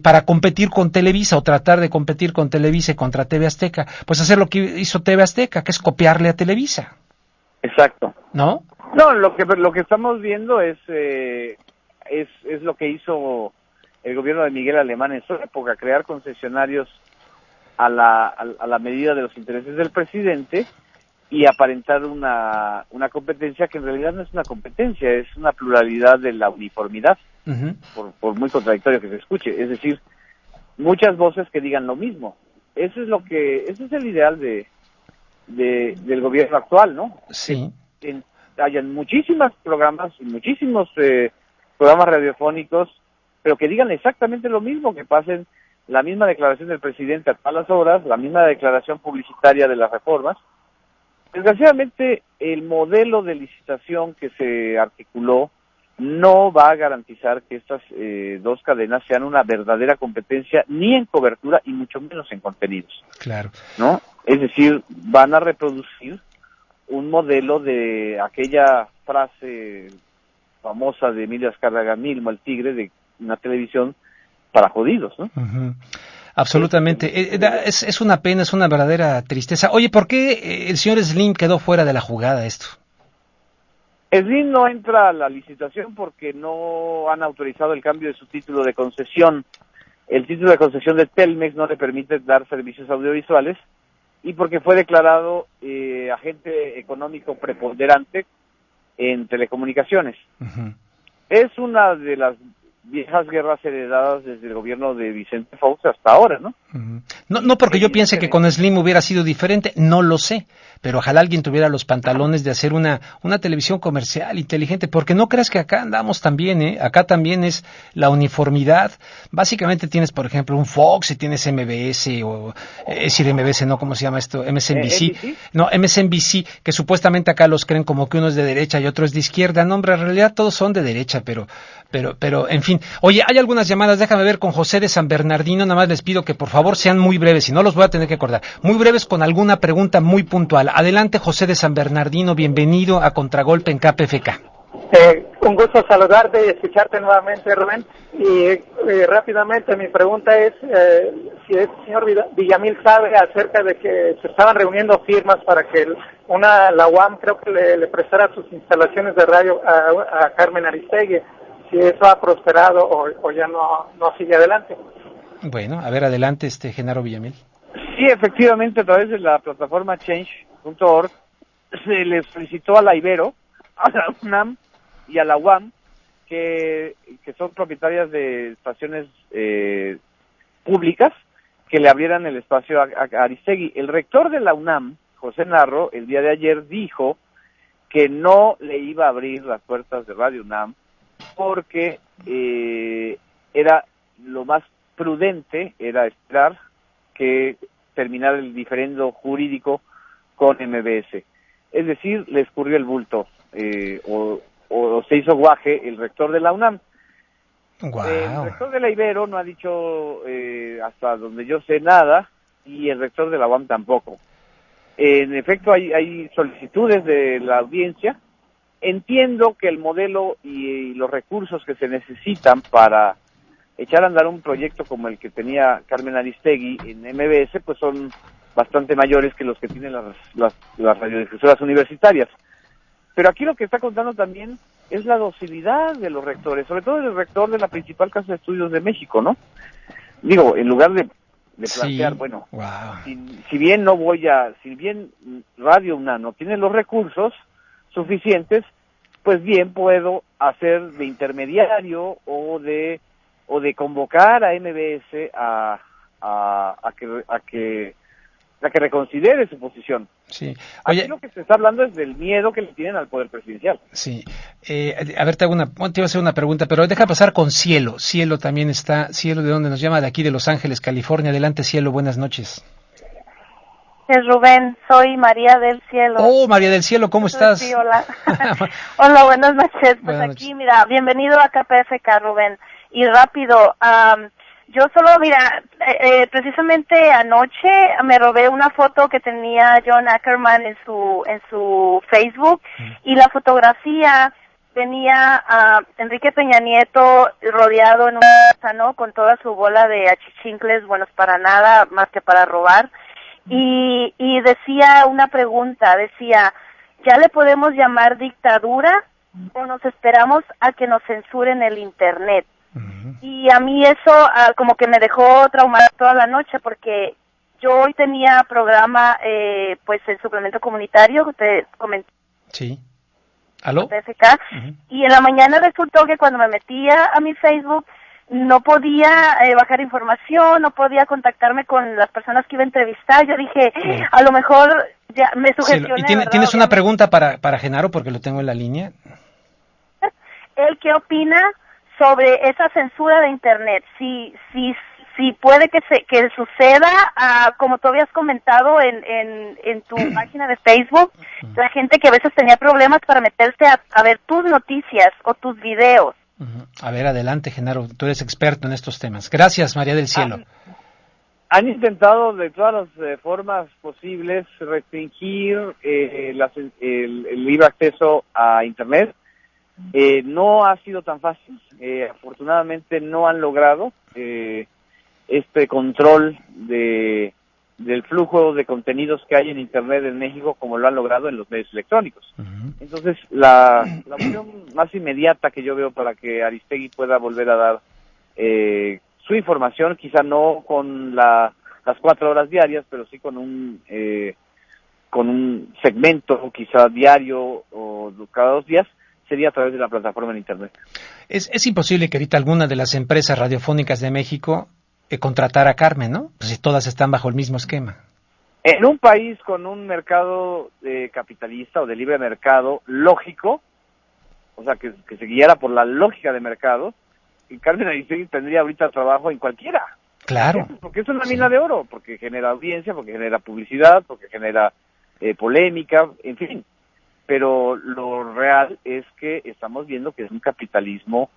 para competir con Televisa, o tratar de competir con Televisa y contra TV Azteca? Pues hacer lo que hizo TV Azteca, que es copiarle a Televisa. Exacto. ¿No? No, lo que estamos viendo es lo que hizo el gobierno de Miguel Alemán en su época, crear concesionarios a la medida de los intereses del presidente y aparentar una competencia que en realidad no es una competencia, es una pluralidad de la uniformidad, por muy contradictorio que se escuche. Es decir, muchas voces que digan lo mismo. Ese es el ideal del gobierno actual, ¿no? Sí. Hayan muchísimos programas radiofónicos, pero que digan exactamente lo mismo, que pasen la misma declaración del presidente a todas las horas, la misma declaración publicitaria de las reformas. Desgraciadamente, el modelo de licitación que se articuló no va a garantizar que estas dos cadenas sean una verdadera competencia, ni en cobertura y mucho menos en contenidos. Claro. ¿No? Es decir, van a reproducir un modelo de aquella frase famosa de Emilio Azcárraga Milmo, el tigre, de una televisión para jodidos, ¿no? Absolutamente. Es una pena, es una verdadera tristeza. Oye, ¿por qué el señor Slim quedó fuera de la jugada esto? Slim no entra a la licitación porque no han autorizado el cambio de su título de concesión. El título de concesión de Telmex no le permite dar servicios audiovisuales, y porque fue declarado agente económico preponderante en telecomunicaciones. Es una de las viejas guerras heredadas desde el gobierno de Vicente Fox hasta ahora, ¿no? No porque yo piense que con Slim hubiera sido diferente, no lo sé, pero ojalá alguien tuviera los pantalones de hacer una televisión comercial inteligente, porque no creas que acá andamos también, acá también es la uniformidad. Básicamente tienes, por ejemplo, un Fox y tienes MBS, o es decir, MBS, ¿no? ¿Cómo se llama esto? MSNBC. No, MSNBC, que supuestamente acá los creen como que uno es de derecha y otro es de izquierda. No, hombre, en realidad todos son de derecha, pero, en fin. Oye, hay algunas llamadas, déjame ver, con José de San Bernardino. Nada más les pido que por favor sean muy breves, si no los voy a tener que acordar. Muy breves, con alguna pregunta muy puntual. Adelante, José de San Bernardino, bienvenido a Contragolpe en KPFK. Un gusto saludarte y escucharte nuevamente, Rubén. Y rápidamente mi pregunta es si el señor Villamil sabe acerca de que se estaban reuniendo firmas para que la UAM creo que le prestara sus instalaciones de radio a Carmen Aristegui, si eso ha prosperado o ya no sigue adelante. Bueno, a ver, adelante, Genaro Villamil. Sí, efectivamente, a través de la plataforma change.org se le solicitó a la Ibero, a la UNAM y a la UAM, que son propietarias de estaciones públicas, que le abrieran el espacio a Aristegui. El rector de la UNAM, José Narro, el día de ayer dijo que no le iba a abrir las puertas de Radio UNAM porque era lo más prudente era esperar que terminara el diferendo jurídico con MBS. Es decir, le escurrió el bulto, o se hizo guaje el rector de la UNAM. Wow. El rector de la Ibero no ha dicho, hasta donde yo sé, nada, y el rector de la UAM tampoco. En efecto, hay solicitudes de la audiencia. Entiendo que el modelo y los recursos que se necesitan para echar a andar un proyecto como el que tenía Carmen Aristegui en MBS, pues son bastante mayores que los que tienen las radiodifusoras universitarias. Pero aquí lo que está contando también es la docilidad de los rectores, sobre todo el rector de la principal casa de estudios de México, ¿no? Digo, en lugar de plantear, Sí. bueno, Wow. si bien Radio UNAM no tiene los recursos suficientes, pues bien puedo hacer de intermediario o de convocar a MBS a que reconsidere su posición. Sí. Oye, aquí lo que se está hablando es del miedo que le tienen al poder presidencial. sí. A ver, te iba a hacer una pregunta, pero deja pasar con Cielo. Cielo también está. Cielo, ¿de dónde nos llama? De aquí, de Los Ángeles, California. Adelante, Cielo, buenas noches. Rubén, soy María del Cielo. Oh, María del Cielo, ¿cómo estás? Sí, hola. Hola, buenas noches. Pues Buenas aquí, noches. mira, bienvenido a KPFK, Rubén. Y rápido, yo solo, mira, precisamente anoche me robé una foto que tenía John Ackerman en su Facebook, y la fotografía tenía a Enrique Peña Nieto rodeado en una casa, ¿no? Con toda su bola de achichincles, buenos para nada, más que para robar. Y decía una pregunta, decía, ¿ya le podemos llamar dictadura o nos esperamos a que nos censuren el Internet? Y a mí eso como que me dejó traumada toda la noche, porque yo hoy tenía programa, pues el suplemento comunitario, te comenté. Sí. ¿Aló? PFK, y en la mañana resultó que cuando me metía a mi Facebook no podía bajar información, no podía contactarme con las personas que iba a entrevistar. Yo dije, a lo mejor ya me sugestioné. ¿Y ¿verdad? tienes una pregunta para Genaro, porque lo tengo en la línea? ¿Él qué opina sobre esa censura de Internet? Si puede que suceda, como tú habías comentado en tu página de Facebook, la gente que a veces tenía problemas para meterse a ver tus noticias o tus videos. A ver, adelante, Genaro, tú eres experto en estos temas. Gracias, María del Cielo. Han intentado de todas las formas posibles restringir el libre acceso a Internet. No ha sido tan fácil. Afortunadamente no han logrado este control del flujo de contenidos que hay en Internet en México, como lo han logrado en los medios electrónicos. Entonces, la opción más inmediata que yo veo para que Aristegui pueda volver a dar su información, quizá no con las 4 horas diarias, pero sí con un segmento quizá diario o cada 2 días, sería a través de la plataforma en Internet. Es imposible que ahorita alguna de las empresas radiofónicas de México contratara a Carmen, ¿no? Pues si todas están bajo el mismo esquema. En un país con un mercado capitalista o de libre mercado lógico, o sea, que se guiara por la lógica de mercado, y Carmen Aristegui tendría ahorita trabajo en cualquiera. Claro. Porque es una mina de oro, porque genera audiencia, porque genera publicidad, porque genera polémica, en fin. Pero lo real es que estamos viendo que es un capitalismo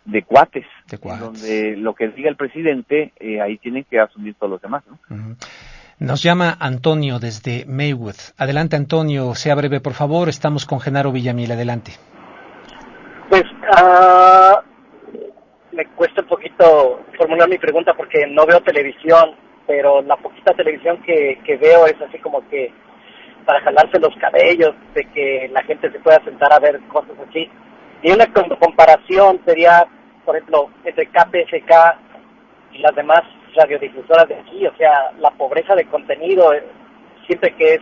de cuates, donde lo que diga el presidente, ahí tienen que asumir todos los demás, ¿no? Nos llama Antonio desde Maywood. Adelante, Antonio, sea breve, por favor. Estamos con Genaro Villamil. Adelante. Pues me cuesta un poquito formular mi pregunta porque no veo televisión, pero la poquita televisión que veo es así como que para jalarse los cabellos, de que la gente se pueda sentar a ver cosas así. Y una comparación sería, por ejemplo, entre KPFK y las demás radiodifusoras de aquí, o sea, la pobreza de contenido, siempre que es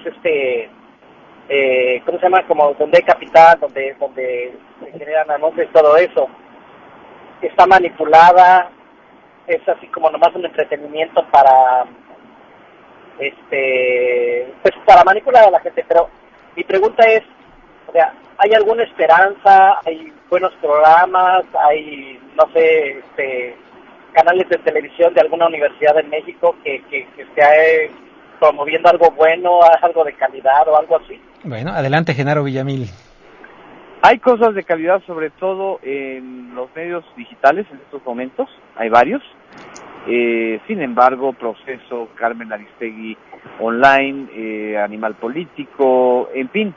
¿cómo se llama? Como donde hay capital, donde se generan anuncios y todo eso, está manipulada, es así como nomás un entretenimiento para pues para manipular a la gente. Pero mi pregunta es, o sea, ¿hay alguna esperanza? ¿Hay buenos programas? ¿Hay, no sé, canales de televisión de alguna universidad en México que esté promoviendo algo bueno, algo de calidad o algo así. Bueno, adelante, Genaro Villamil. Hay cosas de calidad, sobre todo en los medios digitales en estos momentos, hay varios. Sin embargo, Proceso, Carmen Aristegui Online, Animal Político, en fin,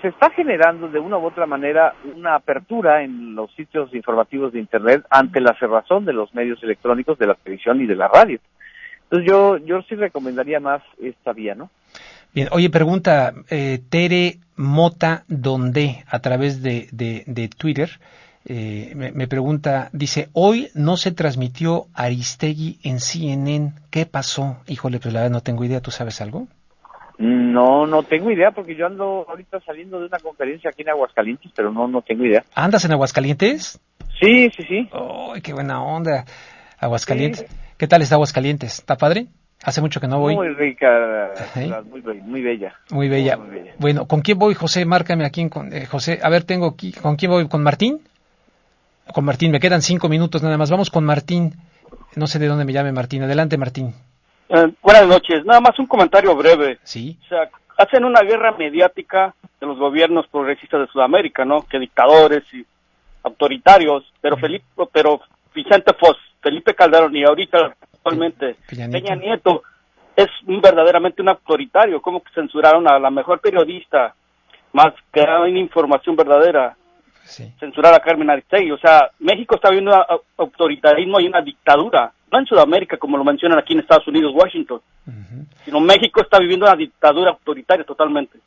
se está generando de una u otra manera una apertura en los sitios informativos de Internet ante la cerrazón de los medios electrónicos, de la televisión y de la radio. Entonces yo sí recomendaría más esta vía, ¿no? Bien, oye, pregunta Tere Mota Donde a través de Twitter. Me pregunta, dice, hoy no se transmitió Aristegui en CNN, ¿qué pasó? Híjole, pues la verdad no tengo idea, ¿tú sabes algo? No tengo idea, porque yo ando ahorita saliendo de una conferencia aquí en Aguascalientes, pero no tengo idea. ¿Andas en Aguascalientes? Sí. ¡Ay, qué buena onda! Aguascalientes. Sí. ¿Qué tal está Aguascalientes? ¿Está padre? Hace mucho que no voy. Muy rica, muy bella. Muy bella. Bueno, ¿con quién voy, José? Márcame aquí, José. A ver, tengo aquí, ¿con quién voy? ¿Con Martín? Con Martín, me quedan 5 minutos nada más. Vamos con Martín. No sé de dónde me llame Martín. Adelante, Martín. Buenas noches. Nada más un comentario breve. Sí. O sea, hacen una guerra mediática de los gobiernos progresistas de Sudamérica, ¿no? Que dictadores y autoritarios. Pero Vicente Fox, Felipe Calderón y ahorita actualmente Peña Nieto es verdaderamente un autoritario. ¿Cómo que censuraron a la mejor periodista más que da información verdadera? Sí. Censurar a Carmen Aristegui. O sea, México está viviendo un autoritarismo y una dictadura, no en Sudamérica como lo mencionan aquí en Estados Unidos, Washington, sino México está viviendo una dictadura autoritaria totalmente.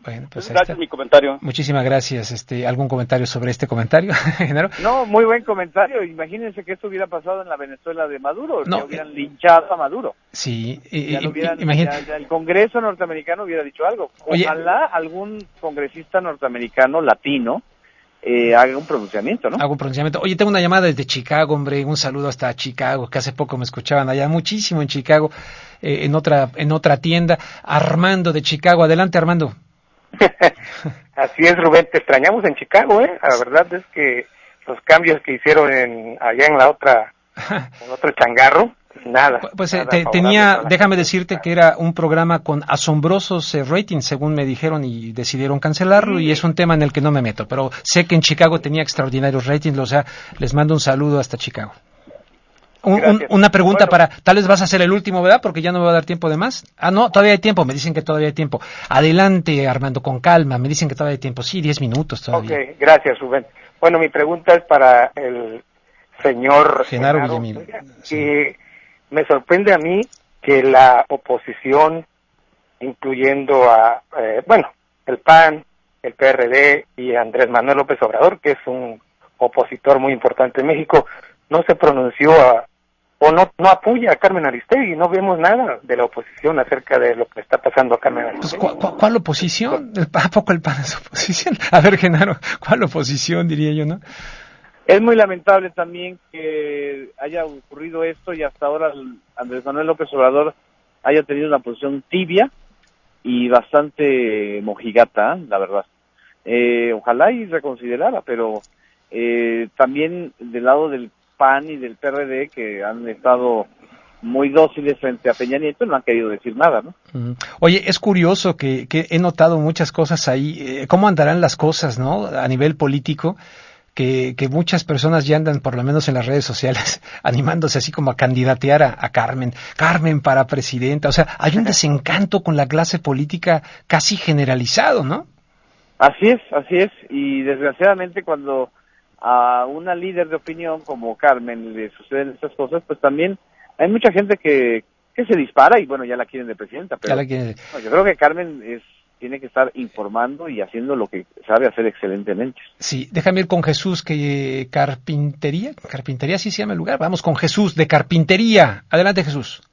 Bueno, pues gracias, mi comentario. Muchísimas gracias. ¿Algún comentario sobre este comentario, Genaro? No, muy buen comentario. Imagínense que esto hubiera pasado en la Venezuela de Maduro, no, que hubieran linchado a Maduro. Sí, imagínate. Ya el Congreso norteamericano hubiera dicho algo. Ojalá algún congresista norteamericano latino haga un pronunciamiento, ¿no? Hago un pronunciamiento. Oye, tengo una llamada desde Chicago, hombre, un saludo hasta Chicago, que hace poco me escuchaban allá, muchísimo en Chicago, en otra tienda. Armando de Chicago, adelante, Armando. Así es, Rubén, te extrañamos en Chicago, La verdad es que los cambios que hicieron allá en otro changarro, nada. Pues nada déjame decirte que era un programa con asombrosos ratings, según me dijeron, y decidieron cancelarlo, y es un tema en el que no me meto, pero sé que en Chicago tenía extraordinarios ratings, o sea, les mando un saludo hasta Chicago. Una pregunta tal vez vas a ser el último, ¿verdad? Porque ya no me va a dar tiempo de más. No, todavía hay tiempo, me dicen que todavía hay tiempo. Adelante, Armando, con calma, me dicen que todavía hay tiempo. Sí, 10 minutos todavía. Ok, gracias, Rubén. Bueno, mi pregunta es para el señor Genaro Villamil. Que me sorprende a mí que la oposición, incluyendo el PAN, el PRD y Andrés Manuel López Obrador, que es un opositor muy importante en México, no se pronunció o no apoya a Carmen Aristegui. No vemos nada de la oposición acerca de lo que está pasando a Carmen Aristegui. Pues, ¿Cuál oposición? ¿A poco el PAN es oposición? A ver, Genaro, ¿cuál oposición, diría yo, no? Es muy lamentable también que haya ocurrido esto y hasta ahora Andrés Manuel López Obrador haya tenido una posición tibia y bastante mojigata, la verdad. Ojalá y reconsiderara, pero también del lado del PAN y del PRD, que han estado muy dóciles frente a Peña Nieto, no han querido decir nada, ¿no? Oye, es curioso que he notado muchas cosas ahí, cómo andarán las cosas, ¿no? A nivel político, que muchas personas ya andan, por lo menos en las redes sociales, animándose así como a candidatear a Carmen para presidenta. O sea, hay un desencanto con la clase política casi generalizado, ¿no? Así es, y desgraciadamente cuando a una líder de opinión como Carmen le suceden estas cosas, pues también hay mucha gente que se dispara y bueno, ya la quieren de presidenta, pero yo creo que Carmen tiene que estar informando y haciendo lo que sabe hacer excelentemente. Sí, déjame ir con Jesús, que Carpintería sí se llama el lugar. Vamos con Jesús de Carpintería. Adelante, Jesús.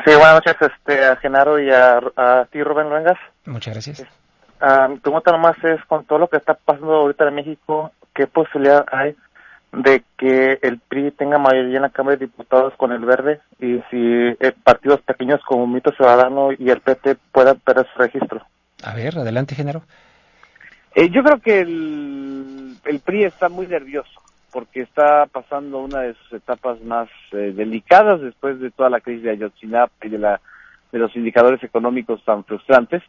Sí, buenas noches a Genaro y a ti, Rubén Luengas. Muchas gracias. Mi pregunta nomás es, con todo lo que está pasando ahorita en México, ¿qué posibilidad hay de que el PRI tenga mayoría en la Cámara de Diputados con el Verde y si partidos pequeños como Movimiento Ciudadano y el PT puedan perder su registro? A ver, adelante, Genaro. Yo creo que el PRI está muy nervioso porque está pasando una de sus etapas más delicadas después de toda la crisis de Ayotzinapa y de los indicadores económicos tan frustrantes,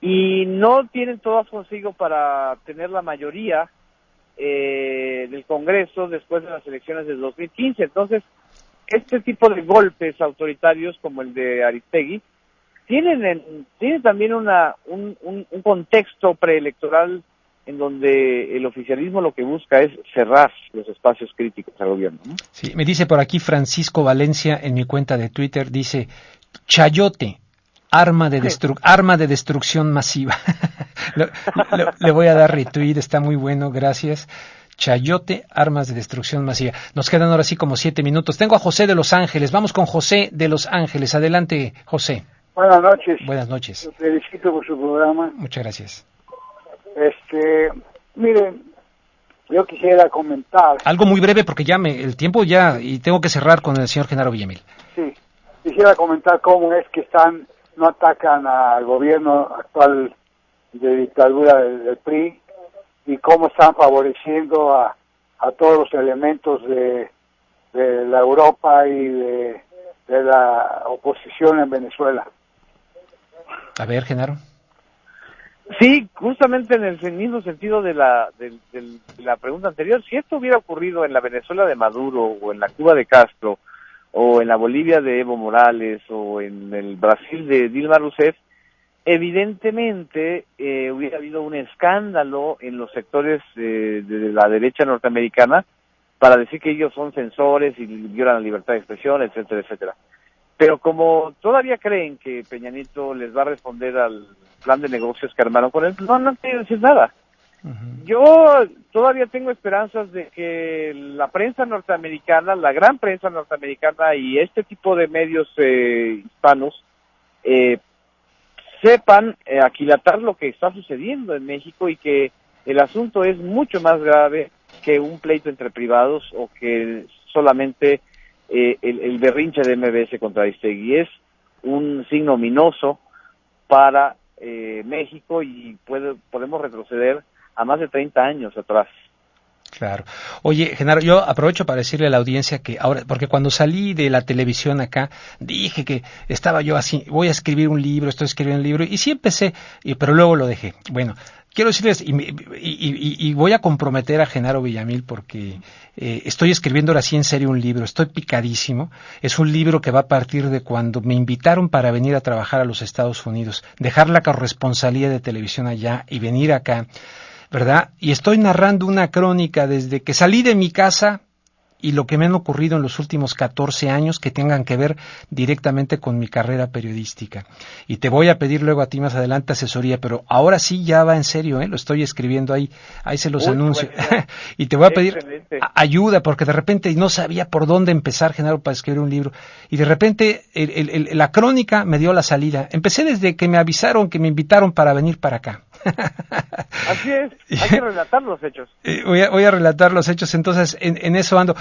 y no tienen todas consigo para tener la mayoría del Congreso después de las elecciones del 2015. Entonces, este tipo de golpes autoritarios como el de Aristegui tienen también un contexto preelectoral en donde el oficialismo lo que busca es cerrar los espacios críticos al gobierno, ¿no? Sí, me dice por aquí Francisco Valencia en mi cuenta de Twitter, dice, chayote, arma de destrucción masiva. Le voy a dar retweet, está muy bueno, gracias. Chayote, armas de destrucción masiva. Nos quedan ahora sí como 7 minutos. Tengo a José de Los Ángeles. Vamos con José de Los Ángeles. Adelante, José. Buenas noches. Buenas noches. Lo felicito por su programa. Muchas gracias. Miren, yo quisiera comentar. Algo muy breve porque ya el tiempo ya, y tengo que cerrar con el señor Genaro Villamil. Sí, quisiera comentar cómo es que no atacan al gobierno actual de dictadura del PRI, y cómo están favoreciendo a todos los elementos de la Europa y de la oposición en Venezuela. A ver, Genaro. Sí, justamente en el mismo sentido de la pregunta anterior, si esto hubiera ocurrido en la Venezuela de Maduro, o en la Cuba de Castro, o en la Bolivia de Evo Morales, o en el Brasil de Dilma Rousseff, evidentemente hubiera habido un escándalo en los sectores de la derecha norteamericana para decir que ellos son censores y violan la libertad de expresión, etcétera, etcétera. Pero como todavía creen que Peña Nieto les va a responder al plan de negocios que armaron con él, no han querido decir nada. Uh-huh. Yo todavía tengo esperanzas de que la prensa norteamericana, la gran prensa norteamericana y este tipo de medios hispanos sepan aquilatar lo que está sucediendo en México, y que el asunto es mucho más grave que un pleito entre privados o que solamente el berrinche de MBS contra Aristegui. Es un signo ominoso para México, y podemos retroceder a más de 30 años atrás. Claro. Oye, Genaro, yo aprovecho para decirle a la audiencia que ahora, porque cuando salí de la televisión acá, dije que estaba yo así, voy a escribir un libro, estoy escribiendo un libro, y sí empecé, pero luego lo dejé. Bueno, quiero decirles, y voy a comprometer a Genaro Villamil, porque estoy escribiendo ahora sí en serio un libro, estoy picadísimo. Es un libro que va a partir de cuando me invitaron para venir a trabajar a los Estados Unidos, dejar la corresponsalía de televisión allá y venir acá, ¿verdad? Y estoy narrando una crónica desde que salí de mi casa y lo que me han ocurrido en los últimos 14 años que tengan que ver directamente con mi carrera periodística. Y te voy a pedir luego a ti más adelante asesoría, pero ahora sí ya va en serio, lo estoy escribiendo ahí se los anuncio. Bueno. Y te voy a pedir ayuda, porque de repente no sabía por dónde empezar, Genaro, para escribir un libro. Y de repente la crónica me dio la salida. Empecé desde que me avisaron que me invitaron para venir para acá. Así es, hay que relatar los hechos. Voy a relatar los hechos, entonces en eso ando.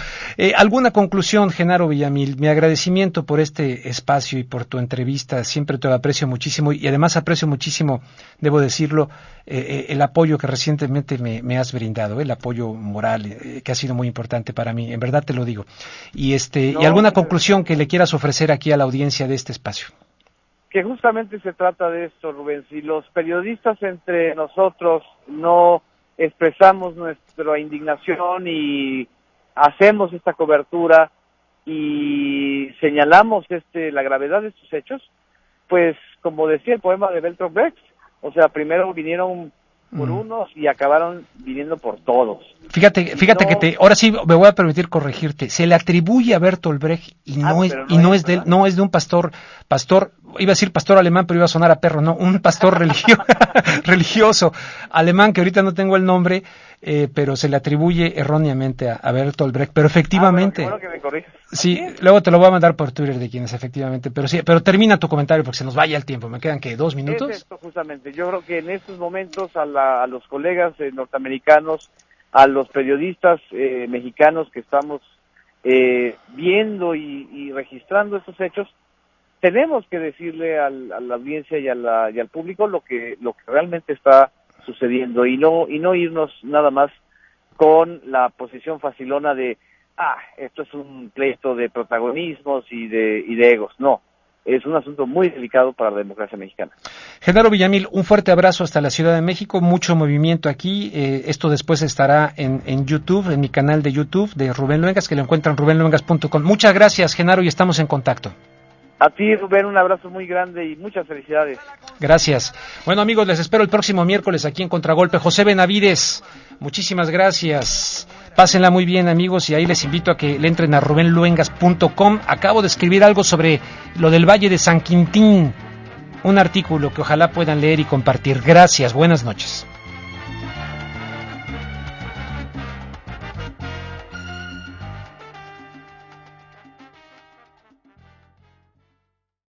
¿Alguna conclusión, Genaro Villamil? Mi agradecimiento por este espacio y por tu entrevista, siempre te lo aprecio muchísimo, y además aprecio muchísimo, debo decirlo, el apoyo que recientemente me has brindado, el apoyo moral, que ha sido muy importante para mí, en verdad te lo digo. Y ¿y alguna conclusión que le quieras ofrecer aquí a la audiencia de este espacio? Que justamente se trata de esto, Rubén. Si los periodistas entre nosotros no expresamos nuestra indignación y hacemos esta cobertura y señalamos la gravedad de estos hechos, pues como decía el poema de Bertolt Brecht, o sea, primero vinieron por unos y acabaron viniendo por todos. Fíjate que ahora sí me voy a permitir corregirte. Se le atribuye a Bertolt Brecht y no es de él, no es de un pastor, iba a decir pastor alemán, pero iba a sonar a perro, no, un pastor religioso alemán, que ahorita no tengo el nombre, pero se le atribuye erróneamente a Bertolt Brecht, pero efectivamente. Bueno que me corriges. Sí, luego te lo voy a mandar por Twitter de quién es, efectivamente, pero termina tu comentario porque se nos vaya el tiempo. Me quedan, ¿qué, 2 minutos? Es esto, justamente. Yo creo que en estos momentos a los colegas norteamericanos, a los periodistas mexicanos que estamos viendo y registrando estos hechos, tenemos que decirle a la audiencia y al público lo que realmente está sucediendo, y no irnos nada más con la posición facilona de, esto es un pleito de protagonismos y de egos. No, es un asunto muy delicado para la democracia mexicana. Genaro Villamil, un fuerte abrazo hasta la Ciudad de México, mucho movimiento aquí, esto después estará en YouTube, en mi canal de YouTube de Rubén Luengas, que lo encuentran en rubenluengas.com. Muchas gracias, Genaro, y estamos en contacto. A ti, Rubén, un abrazo muy grande y muchas felicidades. Gracias. Bueno, amigos, les espero el próximo miércoles aquí en Contragolpe. José Benavides, muchísimas gracias. Pásenla muy bien, amigos, y ahí les invito a que le entren a rubenluengas.com. Acabo de escribir algo sobre lo del Valle de San Quintín, un artículo que ojalá puedan leer y compartir. Gracias, buenas noches.